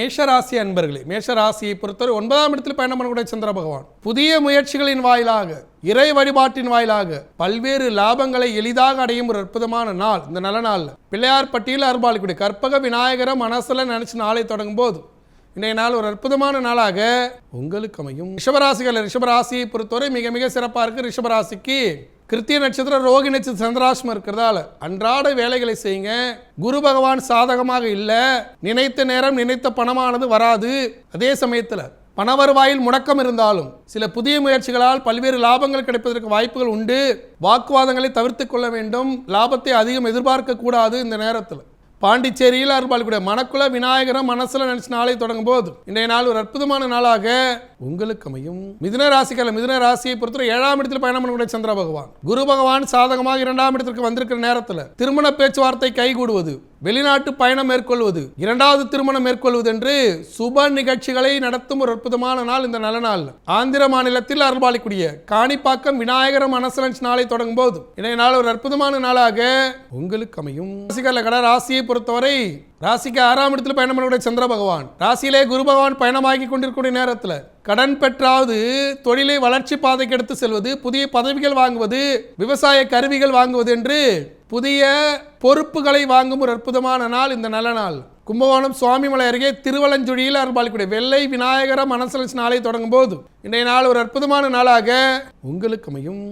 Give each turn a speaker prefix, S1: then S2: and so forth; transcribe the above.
S1: மேஷராசி அன்பர்களே, மேஷராசியை பொறுத்தவரை 9ஆம் இடத்தில் பயணம் பண்ணக்கூடிய சந்திர பகவான் புதிய முயற்சிகளின் வாயிலாக, இறை வழிபாட்டின் வாயிலாக பல்வேறு லாபங்களை எளிதாக அடையும் ஒரு அற்புதமான நாள். இந்த நல்ல நாளில் பிள்ளையார் பட்டியல் அருள்பாலிக்கூடிய கற்பக விநாயகரை மனசுல நினைச்சு நாளை தொடங்கும் போது இன்றைய நாள் ஒரு அற்புதமான நாளாக உங்களுக்கு அமையும். ரிஷபராசியை பொறுத்தவரை மிக மிக சிறப்பாக இருக்கு. ரிஷபராசிக்கு கிருத்திய நட்சத்திரம், ரோகி நட்சத்திரம், சந்திராஷ்டம் இருக்கிறதால அன்றாட வேலைகளை செய்யுங்க. குரு பகவான் சாதகமாக இல்லை. நினைத்த நேரம் நினைத்த பணமானது வராது. அதே சமயத்தில் பண வருவாயில் முடக்கம் இருந்தாலும் சில புதிய முயற்சிகளால் பல்வேறு லாபங்கள் கிடைப்பதற்கு வாய்ப்புகள் உண்டு. வாக்குவாதங்களை தவிர்த்து கொள்ள வேண்டும். லாபத்தை அதிகம் எதிர்பார்க்க கூடாது. இந்த நேரத்தில் பாண்டிச்சேரியில் அருள்பாலிக்கூடிய மணக்குள விநாயகரை மனசுல நினைச்சு நாளை தொடங்கும் போது இன்றைய நாள் ஒரு அற்புதமான நாளாக உங்களுக்கு அமையும். மிதுன ராசியை பொறுத்தவரை 7ஆம் இடத்தில் பயணம் பண்ணக்கூடிய சந்திர பகவான், குரு பகவான் சாதகமாக 2ஆம் இடத்திற்கு வந்திருக்கிற நேரத்தில் திருமண பேச்சுவார்த்தை கைகூடுவது, வெளிநாட்டு பயணம் மேற்கொள்வது, 2வது திருமணம் மேற்கொள்வது என்று சுப நிகழ்ச்சிகளை நடத்தும் ஒரு அற்புதமான நாள். இந்த நல்ல நாள் ஆந்திர மாநிலத்தில் அருள்பாலிக்கூடிய காணிப்பாக்கம் விநாயகர மனசுல நாளை தொடங்கும் போது இன்றைய நாள் ஒரு அற்புதமான நாளாக உங்களுக்கு அமையும். ராசியை பொறுத்தவரை ராசிக்கு 6ஆம் இடத்தில் பயணம் பண்ணக்கூடிய சந்திர பகவான், ராசியிலே குரு பகவான் பயணமாகி கொண்டிருக்கூடிய நேரத்தில் கடன் பெற்றாவது தொழிலை வளர்ச்சி பாதைக்கு எடுத்து செல்வது, புதிய பதவிகள் வாங்குவது, விவசாய கருவிகள் வாங்குவது என்று புதிய பொறுப்புகளை வாங்கும் ஒரு அற்புதமான நாள். இந்த நல்ல நாள் கும்பகோணம் சுவாமிமலை அருகே திருவலஞ்சுழியில் அருள்பாலிக்கூடிய வெள்ளை விநாயகர மனசல நாளை தொடங்கும் போது இன்றைய நாள் ஒரு அற்புதமான நாளாக உங்களுக்கு அமையும்.